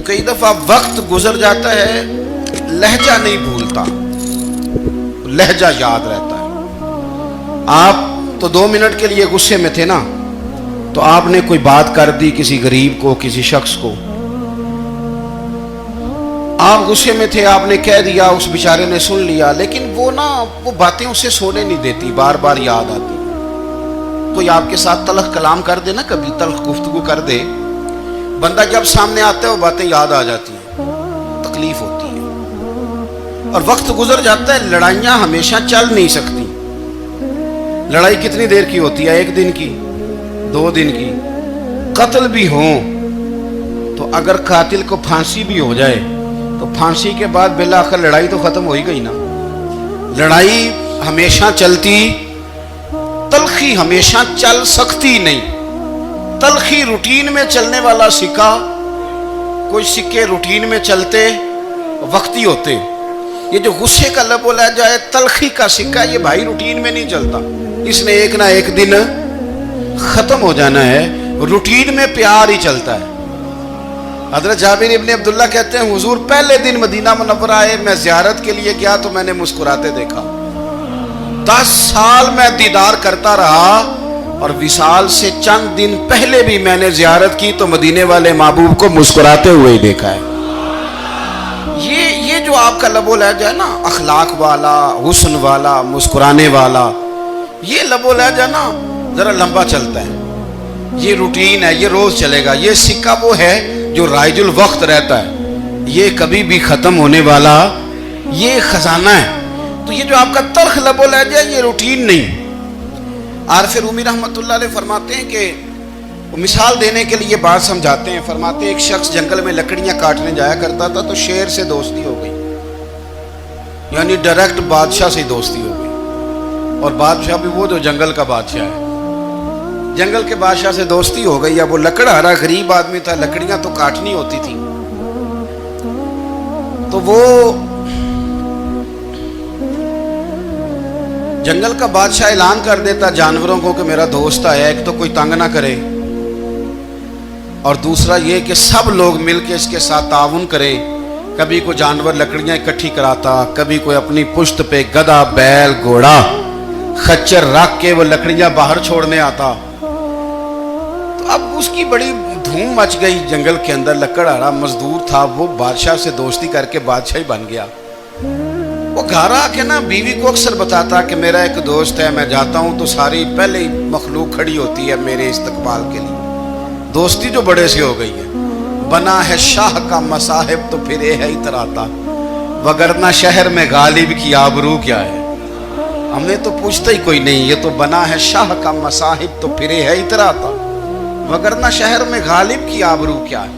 کئی دفعہ وقت گزر جاتا ہے، لہجہ نہیں بھولتا، لہجہ یاد رہتا ہے۔ آپ تو 2 منٹ کے لیے غصے میں تھے نا، تو آپ نے کوئی بات کر دی کسی غریب کو، کسی شخص کو، آپ غصے میں تھے، آپ نے کہہ دیا، اس بیچارے نے سن لیا، لیکن وہ باتیں اسے سونے نہیں دیتی، بار بار یاد آتی۔ کوئی آپ کے ساتھ تلخ کلام کر دے نا، کبھی تلخ گفتگو کر دے، بندہ جب سامنے آتا ہے وہ باتیں یاد آ جاتی ہیں، تکلیف ہوتی ہے۔ اور وقت گزر جاتا ہے، لڑائیاں ہمیشہ چل نہیں سکتی۔ لڑائی کتنی دیر کی ہوتی ہے؟ 1 دن کی، 2 دن کی۔ قتل بھی ہوں تو اگر قاتل کو پھانسی بھی ہو جائے تو پھانسی کے بعد بالآخر لڑائی تو ختم ہو ہی گئی نا۔ لڑائی ہمیشہ چلتی، تلخی ہمیشہ چل سکتی نہیں۔ تلخی روٹین میں چلنے والا سکہ، کوئی سکے روٹین میں چلتے وقتی ہوتے، یہ جو غصے کا لب و لہجہ ہے، تلخی کا سکہ، یہ بھائی روٹین میں نہیں چلتا، اس نے ایک نہ ایک دن ختم ہو جانا ہے۔ روٹین میں پیار ہی چلتا ہے۔ حضرت جابر ابن عبداللہ کہتے ہیں حضور پہلے دن مدینہ منورہ آئے، میں زیارت کے لیے گیا تو میں نے مسکراتے دیکھا۔ 10 سال میں دیدار کرتا رہا، اور وصال سے چند دن پہلے بھی میں نے زیارت کی تو مدینے والے محبوب کو مسکراتے ہوئے ہی دیکھا ہے۔ یہ جو آپ کا لب و لہجہ ہے نا، اخلاق والا، حسن والا، مسکرانے والا، یہ لب و لہجہ نا ذرا لمبا چلتا ہے، یہ روٹین ہے، یہ روز چلے گا۔ یہ سکہ وہ ہے جو رائج الوقت رہتا ہے، یہ کبھی بھی ختم ہونے والا یہ خزانہ ہے۔ تو یہ جو آپ کا تلخ لب و لہجہ ہے، یہ روٹین نہیں۔ عارف رومی رحمۃ اللہ علیہ فرماتے ہیں کہ مثال دینے کے لیے بات سمجھاتے ہیں، فرماتے ہیں ایک شخص جنگل میں لکڑیاں کاٹنے جایا کرتا تھا تو شیر سے دوستی ہو گئی، یعنی ڈائریکٹ بادشاہ سے دوستی ہو گئی، اور بادشاہ بھی وہ جو جنگل کا بادشاہ ہے، جنگل کے بادشاہ سے دوستی ہو گئی۔ اب وہ لکڑہارا غریب آدمی تھا، لکڑیاں تو کاٹنی ہوتی تھی، تو وہ جنگل کا بادشاہ اعلان کر دیتا جانوروں کو کہ میرا دوست آیا، ایک تو کوئی تنگ نہ کرے، اور دوسرا یہ کہ سب لوگ مل کے اس کے ساتھ تعاون کریں۔ کبھی کوئی جانور لکڑیاں اکٹھی کراتا، کبھی کوئی اپنی پشت پہ گدھا، بیل، گھوڑا، خچر رکھ کے وہ لکڑیاں باہر چھوڑنے آتا۔ تو اب اس کی بڑی دھوم مچ گئی جنگل کے اندر، لکڑہارا مزدور تھا، وہ بادشاہ سے دوستی کر کے بادشاہ ہی بن گیا۔ وہ گھر آ کے نا بیوی کو اکثر بتاتا کہ میرا ایک دوست ہے، میں جاتا ہوں تو ساری پہلے ہی مخلوق کھڑی ہوتی ہے میرے استقبال کے لیے۔ دوستی جو بڑے سے ہو گئی ہے، بنا ہے شاہ کا مصاحب تو پھر یہ ہے اتراتا، وگرنہ شہر میں غالب کی آبرو کیا ہے۔ ہم نے تو پوچھتا ہی کوئی نہیں، یہ تو بنا ہے شاہ کا مصاحب تو پھر یہ ہے اتراتا، وگرنہ شہر میں غالب کی آبرو کیا ہے۔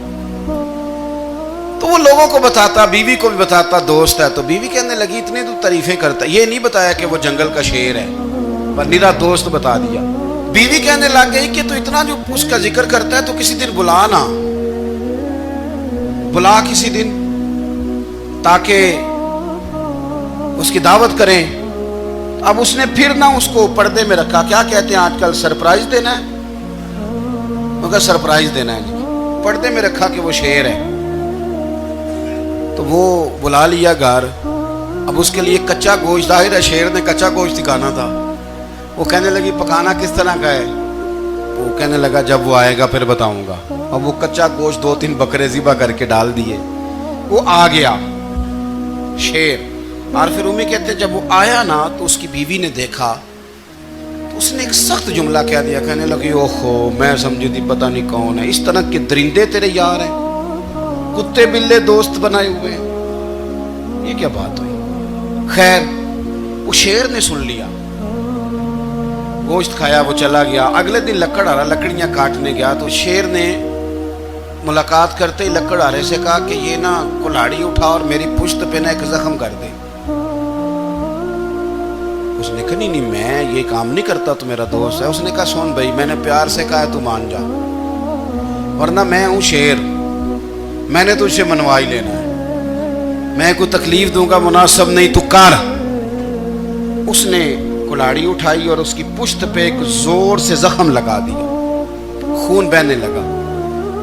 تو وہ لوگوں کو بتاتا، بیوی کو بھی بتاتا دوست ہے، تو بیوی کہنے لگی اتنے تو تعریفیں کرتا، یہ نہیں بتایا کہ وہ جنگل کا شیر ہے، پر نیرا دوست بتا دیا۔ بیوی کہنے لگ گئی کہ تو اتنا جو اس کا ذکر کرتا ہے تو کسی دن بلا نا، بلا کسی دن تاکہ اس کی دعوت کریں۔ اب اس نے پھر نہ اس کو پردے میں رکھا، کیا کہتے ہیں آج کل، سرپرائز دینا ہے، مگر سرپرائز دینا ہے جی، پردے میں رکھا کہ وہ شیر ہے۔ تو وہ بلا لیا گھر، اب اس کے لیے کچا گوشت، ظاہر ہے شیر نے کچا گوشت دکھانا تھا۔ وہ کہنے لگی پکانا کس طرح کا ہے؟ وہ کہنے لگا جب وہ آئے گا پھر بتاؤں گا۔ اب وہ کچا گوشت 2-3 بکرے ذبح کر کے ڈال دیے، وہ آ گیا شیر۔ عارف رومی کہتے جب وہ آیا نا تو اس کی بیوی نے دیکھا تو اس نے ایک سخت جملہ کہہ دیا، کہنے لگی اوہو میں سمجھی تھی پتہ نہیں کون ہے، اس طرح کے درندے تیرے یار ہیں، کتے بلے دوست بنائے ہوئے ہیں، یہ کیا بات ہوئی؟ خیر وہ شیر نے سن لیا، گوشت کھایا، وہ چلا گیا۔ اگلے دن لکڑہارا لکڑیاں کاٹنے گیا تو شیر نے ملاقات کرتے ہی لکڑہارے سے کہا کہ یہ نا کلاڑی اٹھا اور میری پشت پہ نا ایک زخم کر دے۔ اس نے کہا نہیں میں یہ کام نہیں کرتا، تو میرا دوست ہے۔ اس نے کہا سن بھائی، میں نے پیار سے کہا تو مان جا، ورنہ میں ہوں شیر، میں نے تجھ سے منوا ہی لینا ہے، میں کوئی تکلیف دوں گا مناسب نہیں، تو کر۔ اس نے کلاڑی اٹھائی اور اس کی پشت پہ ایک زور سے زخم لگا دیا، خون بہنے لگا۔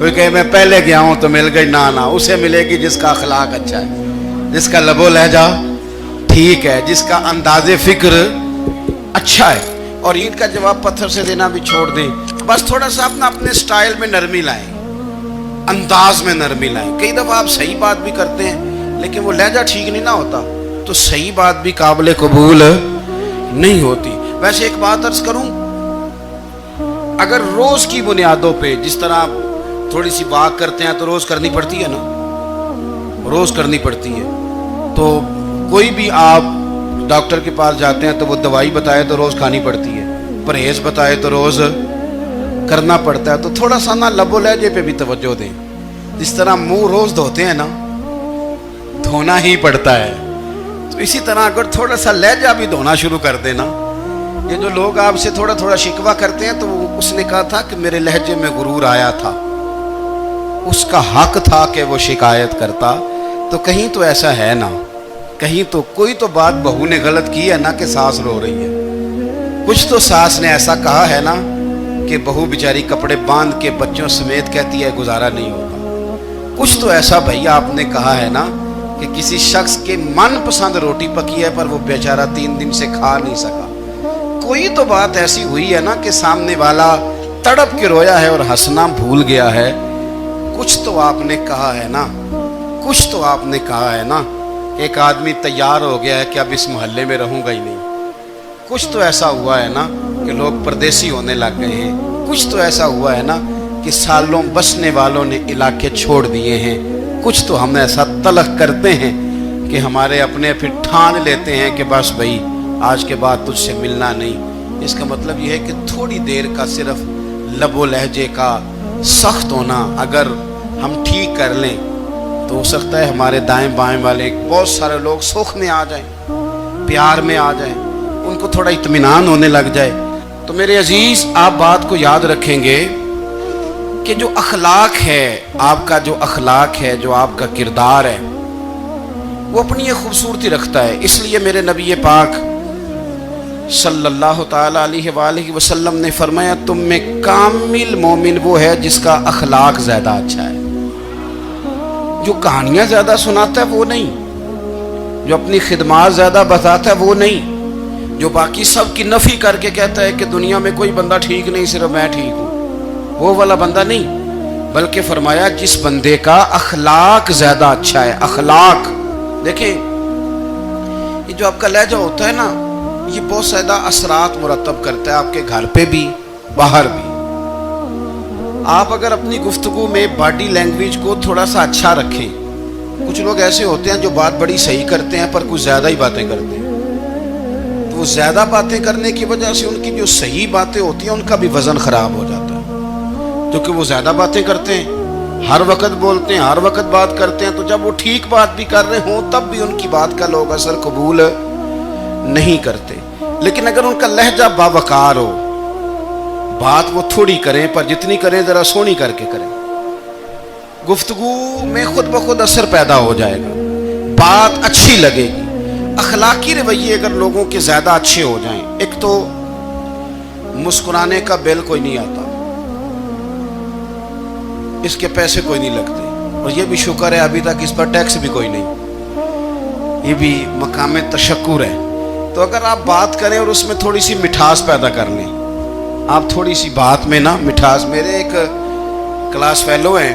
کوئی کہے میں پہلے گیا ہوں تو مل گئی، نہ اسے ملے گی جس کا اخلاق اچھا ہے، جس کا لب و لہجہ ٹھیک ہے، جس کا انداز فکر اچھا ہے۔ اور عید کا جواب پتھر سے دینا بھی چھوڑ دیں، بس تھوڑا سا اپنے سٹائل میں نرمی لائیں، انداز میں نرمی لائیں۔ کئی دفعہ آپ صحیح بات بھی کرتے ہیں لیکن وہ لہجہ ٹھیک نہیں نہ ہوتا تو صحیح بات بھی قابل قبول نہیں ہوتی۔ ویسے ایک بات عرض کروں، اگر روز کی بنیادوں پہ جس طرح تھوڑی سی واک کرتے ہیں تو روز کرنی پڑتی ہے نا، روز کرنی پڑتی ہے، تو کوئی بھی آپ ڈاکٹر کے پاس جاتے ہیں تو وہ دوائی بتائے تو روز کھانی پڑتی ہے، پرہیز بتائے تو روز کرنا پڑتا ہے، تو تھوڑا سا نا لب و لہجے پہ بھی توجہ دیں۔ جس طرح منہ روز دھوتے ہیں نا، دھونا ہی پڑتا ہے، تو اسی طرح اگر تھوڑا سا لہجہ بھی دھونا شروع کر دینا۔ یہ جو لوگ آپ سے تھوڑا تھوڑا شکوہ کرتے ہیں تو اس نے کہا تھا کہ میرے لہجے میں غرور آیا تھا، اس کا حق تھا کہ وہ شکایت کرتا، تو کہیں تو ایسا ہے نا، کہیں تو کوئی تو بات بہو نے غلط کی ہے نا کہ ساس رو رہی ہے، کچھ تو ساس نے ایسا کہا ہے نا کہ بہو بیچاری کپڑے باندھ کے بچوں سمیت کہتی ہے گزارا نہیں ہوتا، کچھ تو ایسا بھائی آپ نے کہا ہے نا کہ کسی شخص کے من پسند روٹی پکی ہے پر وہ بیچارہ 3 دن سے کھا نہیں سکا، کوئی تو بات ایسی ہوئی ہے نا کہ سامنے والا تڑپ کے رویا ہے اور ہنسنا بھول گیا ہے، کچھ تو آپ نے کہا ہے نا، کچھ تو آپ نے کہا ہے نا۔ ایک آدمی تیار ہو گیا ہے کہ اب اس محلے میں رہوں گا ہی نہیں، کچھ تو ایسا ہوا ہے نا کہ لوگ پردیسی ہونے لگ گئے ہیں، کچھ تو ایسا ہوا ہے نا کہ سالوں بسنے والوں نے علاقے چھوڑ دیے ہیں، کچھ تو ہم ایسا تلخ کرتے ہیں کہ ہمارے اپنے پھر ٹھان لیتے ہیں کہ بس بھائی آج کے بعد تجھ سے ملنا نہیں۔ اس کا مطلب یہ ہے کہ تھوڑی دیر کا صرف لب و لہجے کا سخت ہونا اگر ہم ٹھیک کر لیں تو ہو سکتا ہے ہمارے دائیں بائیں والے بہت سارے لوگ سکھ میں آ جائیں، پیار میں آ جائیں، ان کو تھوڑا اطمینان ہونے لگ جائے۔ تو میرے عزیز آپ بات کو یاد رکھیں گے کہ جو اخلاق ہے، آپ کا جو اخلاق ہے، جو آپ کا کردار ہے، وہ اپنی ایک خوبصورتی رکھتا ہے۔ اس لیے میرے نبی پاک صلی اللہ تعالی علیہ وآلہ وسلم نے فرمایا تم میں کامل مومن وہ ہے جس کا اخلاق زیادہ اچھا ہے، جو کہانیاں زیادہ سناتا ہے وہ نہیں، جو اپنی خدمات زیادہ بتاتا ہے وہ نہیں، جو باقی سب کی نفی کر کے کہتا ہے کہ دنیا میں کوئی بندہ ٹھیک نہیں صرف میں ٹھیک ہوں، وہ والا بندہ نہیں، بلکہ فرمایا جس بندے کا اخلاق زیادہ اچھا ہے۔ اخلاق دیکھیں، یہ جو آپ کا لہجہ ہوتا ہے نا، یہ بہت زیادہ اثرات مرتب کرتا ہے آپ کے گھر پہ بھی باہر بھی۔ آپ اگر اپنی گفتگو میں باڈی لینگویج کو تھوڑا سا اچھا رکھیں، کچھ لوگ ایسے ہوتے ہیں جو بات بڑی صحیح کرتے ہیں پر کچھ زیادہ ہی باتیں کرتے ہیں، تو وہ زیادہ باتیں کرنے کی وجہ سے ان کی جو صحیح باتیں ہوتی ہیں ان کا بھی وزن خراب ہو جاتا ہے، کیونکہ وہ زیادہ باتیں کرتے ہیں، ہر وقت بولتے ہیں، ہر وقت بات کرتے ہیں، تو جب وہ ٹھیک بات بھی کر رہے ہوں تب بھی ان کی بات کا لوگ اثر قبول نہیں کرتے۔ لیکن اگر ان کا لہجہ باوقار ہو، بات وہ تھوڑی کریں پر جتنی کریں ذرا سونی کر کے کریں، گفتگو میں خود بخود اثر پیدا ہو جائے گا، بات اچھی لگے گی۔ اخلاقی رویے اگر لوگوں کے زیادہ اچھے ہو جائیں، ایک تو مسکرانے کا بل کوئی نہیں آتا، اس کے پیسے کوئی نہیں لگتے، اور یہ بھی شکر ہے ابھی تک اس پر ٹیکس بھی کوئی نہیں، یہ بھی مقام تشکر ہے۔ تو اگر آپ بات کریں اور اس میں تھوڑی سی مٹھاس پیدا کر لیں، آپ تھوڑی سی بات میں نا مٹھاس، میرے ایک کلاس فیلو ہیں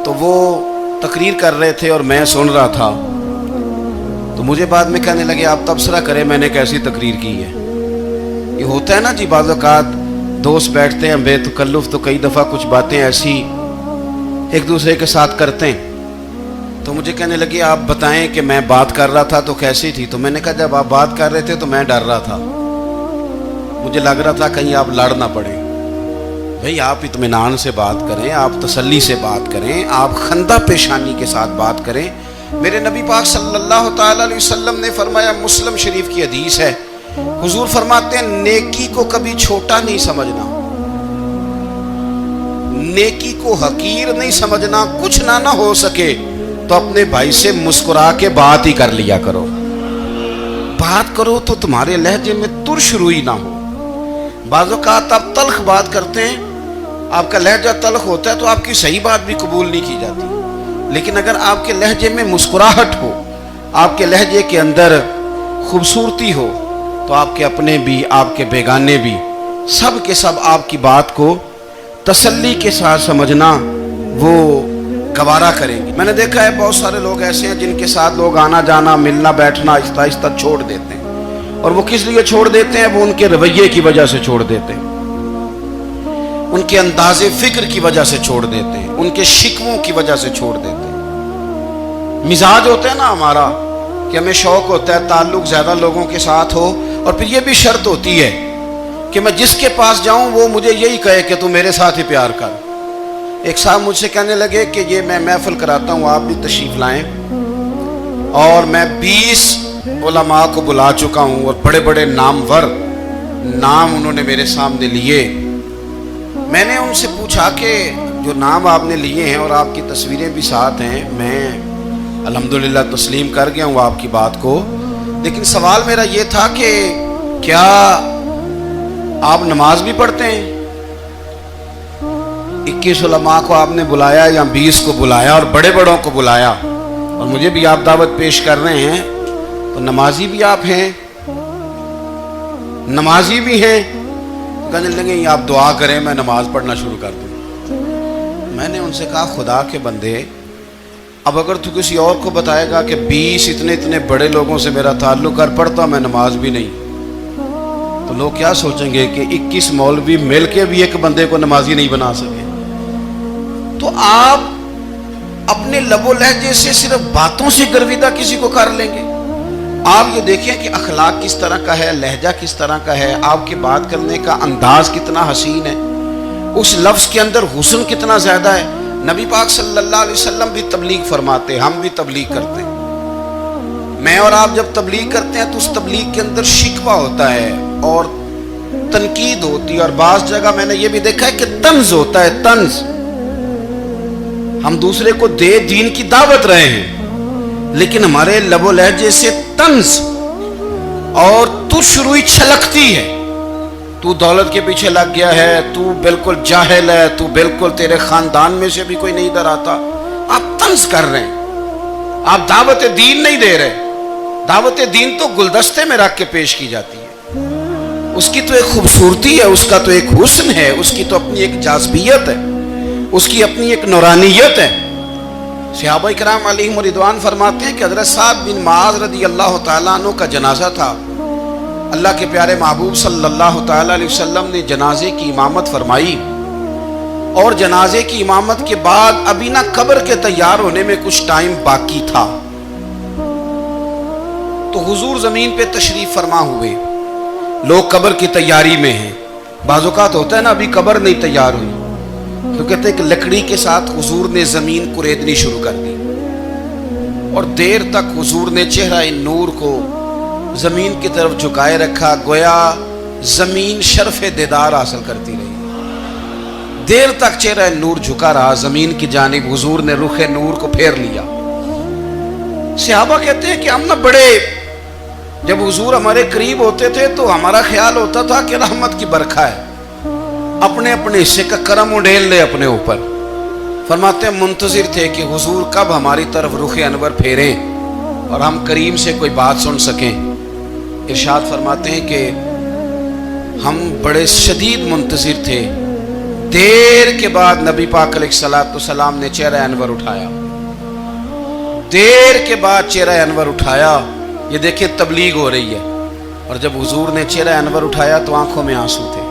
تو وہ تقریر کر رہے تھے اور میں سن رہا تھا، تو مجھے بعد میں کہنے لگے آپ تبصرہ کریں میں نے کیسی تقریر کی ہے۔ یہ ہوتا ہے نا جی، بعض اوقات دوست بیٹھتے ہیں بے تکلف تو کئی دفعہ کچھ باتیں ایسی ایک دوسرے کے ساتھ کرتے ہیں، تو مجھے کہنے لگے آپ بتائیں کہ میں بات کر رہا تھا تو کیسی تھی؟ تو میں نے کہا جب آپ بات کر رہے تھے تو میں ڈر رہا تھا، مجھے لگ رہا تھا کہیں آپ لڑ نہ پڑیں۔ بھئی آپ اطمینان سے بات کریں، آپ تسلی سے بات کریں، آپ خندہ پیشانی کے ساتھ بات کریں۔ میرے نبی پاک صلی اللہ تعالی علیہ وسلم نے فرمایا، مسلم شریف کی حدیث ہے، حضور فرماتے ہیں نیکی کو کبھی چھوٹا نہیں سمجھنا، نیکی کو حقیر نہیں سمجھنا، کچھ نہ ہو سکے تو اپنے بھائی سے مسکرا کے بات ہی کر لیا کرو، بات کرو تو تمہارے لہجے میں ترش روئی نہ ہو۔ بعض اوقات آپ تلخ بات کرتے ہیں آپ کا لہجہ تلخ ہوتا ہے تو آپ کی صحیح بات بھی قبول نہیں کی جاتی، لیکن اگر آپ کے لہجے میں مسکراہٹ ہو، آپ کے لہجے کے اندر خوبصورتی ہو، تو آپ کے اپنے بھی، آپ کے بیگانے بھی، سب کے سب آپ کی بات کو تسلی کے ساتھ سمجھنا وہ گوارا کریں گے۔ میں نے دیکھا ہے بہت سارے لوگ ایسے ہیں جن کے ساتھ لوگ آنا جانا، ملنا بیٹھنا آہستہ آہستہ چھوڑ دیتے ہیں، اور وہ کس لیے چھوڑ دیتے ہیں؟ وہ ان کے رویے کی وجہ سے چھوڑ دیتے ہیں، ان کے انداز فکر کی وجہ سے چھوڑ دیتے ہیں، ان کے شکووں کی وجہ سے چھوڑ دیتے ہیں۔ مزاج ہوتا ہے نا ہمارا کہ ہمیں شوق ہوتا ہے تعلق زیادہ لوگوں کے ساتھ ہو، اور پھر یہ بھی شرط ہوتی ہے کہ میں جس کے پاس جاؤں وہ مجھے یہی کہے کہ تو میرے ساتھ ہی پیار کر۔ ایک صاحب مجھ سے کہنے لگے کہ یہ میں محفل کراتا ہوں، آپ بھی تشریف لائیں، اور میں 20 علماء کو بلا چکا ہوں، اور بڑے بڑے نامور نام انہوں نے میرے سامنے لیے۔ میں نے ان سے پوچھا کہ جو نام آپ نے لیے ہیں اور آپ کی تصویریں بھی ساتھ ہیں، میں الحمدللہ تسلیم کر گیا ہوں آپ کی بات کو، لیکن سوال میرا یہ تھا کہ کیا آپ نماز بھی پڑھتے ہیں؟ 21 علماء کو آپ نے بلایا یا 20 کو بلایا اور بڑے بڑوں کو بلایا، اور مجھے بھی آپ دعوت پیش کر رہے ہیں، تو نمازی بھی آپ ہیں، نمازی بھی ہیں؟ کہنے لگے آپ دعا کریں میں نماز پڑھنا شروع کر دوں۔ میں نے ان سے کہا خدا کے بندے، اب اگر تو کسی اور کو بتائے گا کہ 20 اتنے بڑے لوگوں سے میرا تعلق کر پڑتا میں نماز بھی نہیں، تو لوگ کیا سوچیں گے کہ 21 مولوی مل کے بھی ایک بندے کو نمازی نہیں بنا سکے۔ تو آپ اپنے لب و لہجے سے صرف باتوں سے گرویدہ کسی کو کر لیں گے؟ آپ یہ دیکھیں کہ اخلاق کس طرح کا ہے، لہجہ کس طرح کا ہے، آپ کے بات کرنے کا انداز کتنا حسین ہے، اس لفظ کے اندر حسن کتنا زیادہ ہے۔ نبی پاک صلی اللہ علیہ وسلم بھی تبلیغ فرماتے، ہم بھی تبلیغ کرتے ہیں۔ میں اور آپ جب تبلیغ کرتے ہیں تو اس تبلیغ کے اندر شکوہ ہوتا ہے اور تنقید ہوتی ہے، اور بعض جگہ میں نے یہ بھی دیکھا ہے کہ طنز ہوتا ہے، طنز۔ ہم دوسرے کو دین کی دعوت رہے ہیں، لیکن ہمارے لب و لہجے سے طنز اور تش روئی چھلکتی ہے۔ تو دولت کے پیچھے لگ گیا ہے، تو بالکل جاہل ہے، تو بالکل تیرے خاندان میں سے بھی کوئی نہیں ادھر آتا۔ آپ طنز کر رہے ہیں، آپ دعوت دین نہیں دے رہے۔ دعوت دین تو گلدستے میں رکھ کے پیش کی جاتی ہے، اس کی تو ایک خوبصورتی ہے، اس کا تو ایک حسن ہے، اس کی تو اپنی ایک جاذبیت ہے، اس کی اپنی ایک نورانیت ہے۔ صحابہ کرام علیہم رضوان فرماتے ہیں کہ حضرت سعد بن معاذ رضی اللہ تعالیٰ عنہ کا جنازہ تھا، اللہ کے پیارے محبوب صلی اللہ تعالیٰ علیہ وسلم نے جنازے کی امامت فرمائی، اور جنازے کی امامت کے بعد ابھی نہ قبر کے تیار ہونے میں کچھ ٹائم باقی تھا، تو حضور زمین پہ تشریف فرما ہوئے، لوگ قبر کی تیاری میں ہیں۔ بعض اوقات ہوتا ہے نا ابھی قبر نہیں تیار ہوئی، تو کہتے ہیں کہ لکڑی کے ساتھ حضور نے زمین کریدنی شروع کر دی، اور دیر تک حضور نے چہرہ نور کو زمین کی طرف جھکائے رکھا، گویا زمین شرف دیدار حاصل کرتی رہی۔ دیر تک چہرہ نور جھکا رہا زمین کی جانب، حضور نے رخ نور کو پھیر لیا۔ صحابہ کہتے ہیں کہ ہم نہ بڑے، جب حضور ہمارے قریب ہوتے تھے تو ہمارا خیال ہوتا تھا کہ رحمت کی برکھا ہے، اپنے اپنے حصے کا کرم اڈھیل لے اپنے اوپر۔ فرماتے ہیں منتظر تھے کہ حضور کب ہماری طرف رخ انور پھیریں اور ہم کریم سے کوئی بات سن سکیں۔ ارشاد فرماتے ہیں کہ ہم بڑے شدید منتظر تھے، دیر کے بعد نبی پاک علیہ الصلوۃ والسلام نے چہرہ انور اٹھایا، دیر کے بعد چہرہ انور اٹھایا۔ یہ دیکھیں تبلیغ ہو رہی ہے، اور جب حضور نے چہرہ انور اٹھایا تو آنکھوں میں آنسو تھے،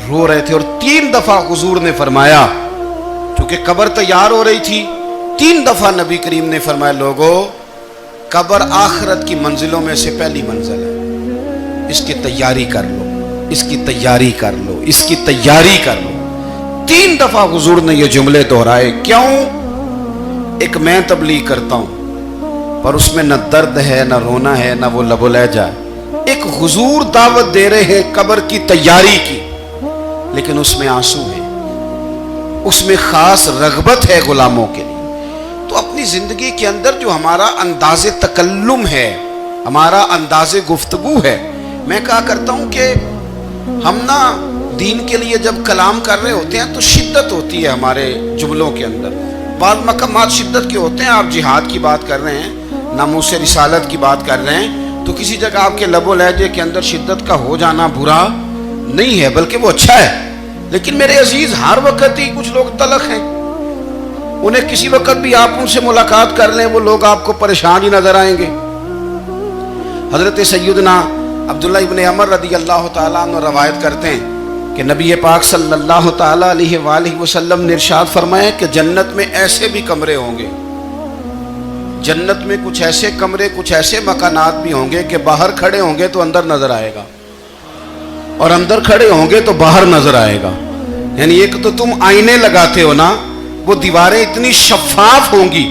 رو رہے تھے، اور 3 دفعہ حضور نے فرمایا، چونکہ قبر تیار ہو رہی تھی، 3 دفعہ نبی کریم نے فرمایا لوگو قبر آخرت کی منزلوں میں سے پہلی منزل ہے، اس کی تیاری کر لو، اس کی تیاری کر لو، اس کی تیاری کر لو۔ 3 دفعہ حضور نے یہ جملے دہرائے۔ کیوں؟ ایک میں تبلیغ کرتا ہوں پر اس میں نہ درد ہے، نہ رونا ہے، نہ وہ لب و لہجہ ہے۔ ایک حضور دعوت دے رہے ہیں قبر کی تیاری کی، لیکن اس میں آنسو ہے، اس میں خاص رغبت ہے غلاموں کے لیے۔ تو اپنی زندگی کے اندر جو ہمارا انداز تکلم ہے، ہمارا انداز گفتگو ہے، میں کہا کرتا ہوں کہ ہم نا دین کے لیے جب کلام کر رہے ہوتے ہیں تو شدت ہوتی ہے ہمارے جملوں کے اندر. بعض مقامات شدت کے ہوتے ہیں. آپ جہاد کی بات کر رہے ہیں, ناموس رسالت کی بات کر رہے ہیں, تو کسی جگہ آپ کے لب و لہجے کے اندر شدت کا ہو جانا برا نہیں ہے, بلکہ وہ اچھا ہے. لیکن میرے عزیز, ہر وقت ہی کچھ لوگ تلخ ہیں. انہیں کسی وقت بھی آپ ان سے ملاقات کر لیں, وہ لوگ آپ کو پریشان ہی نظر آئیں گے. حضرت سیدنا عبداللہ ابن عمر رضی اللہ تعالیٰ عنہ روایت کرتے ہیں کہ نبی پاک صلی اللہ تعالیٰ علیہ وآلہ وسلم نے ارشاد فرمایا کہ جنت میں ایسے بھی کمرے ہوں گے, جنت میں کچھ ایسے کمرے, کچھ ایسے مکانات بھی ہوں گے کہ باہر کھڑے ہوں گے تو اندر نظر آئے گا, اور اندر کھڑے ہوں گے تو باہر نظر آئے گا. یعنی ایک تو تم آئینے لگاتے ہو نا, وہ دیواریں اتنی شفاف ہوں گی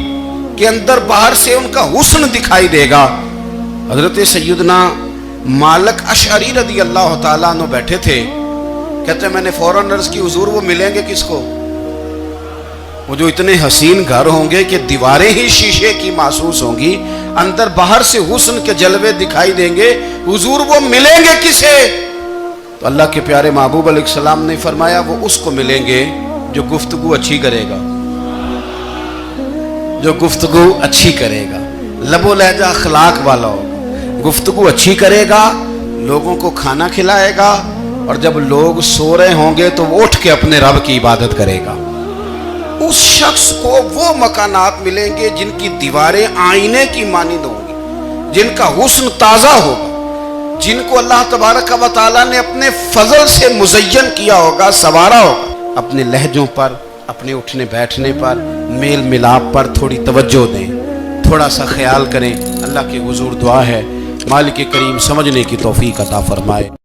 کہ اندر باہر سے ان کا حسن دکھائی دے گا. حضرت سیدنا مالک اشعری رضی اللہ تعالیٰ عنہ بیٹھے تھے, کہتے ہیں میں نے فوراً عرض کی حضور وہ ملیں گے کس کو؟ وہ جو اتنے حسین گھر ہوں گے کہ دیواریں ہی شیشے کی محسوس ہوں گی, اندر باہر سے حسن کے جلوے دکھائی دیں گے, حضور وہ ملیں گے کسے؟ تو اللہ کے پیارے محبوب علیہ السلام نے فرمایا وہ اس کو ملیں گے جو گفتگو اچھی کرے گا, جو گفتگو اچھی کرے گا, لب و لہجہ اخلاق والا ہوگا, گفتگو اچھی کرے گا, لوگوں کو کھانا کھلائے گا, اور جب لوگ سو رہے ہوں گے تو وہ اٹھ کے اپنے رب کی عبادت کرے گا. اس شخص کو وہ مکانات ملیں گے جن کی دیواریں آئینے کی مانند ہوں گی, جن کا حسن تازہ ہوگا, جن کو اللہ تبارک و تعالیٰ نے اپنے فضل سے مزین کیا ہوگا, سنوارا ہوگا. اپنے لہجوں پر, اپنے اٹھنے بیٹھنے پر, میل ملاپ پر تھوڑی توجہ دیں, تھوڑا سا خیال کریں. اللہ کے حضور دعا ہے مالک کریم سمجھنے کی توفیق عطا فرمائے.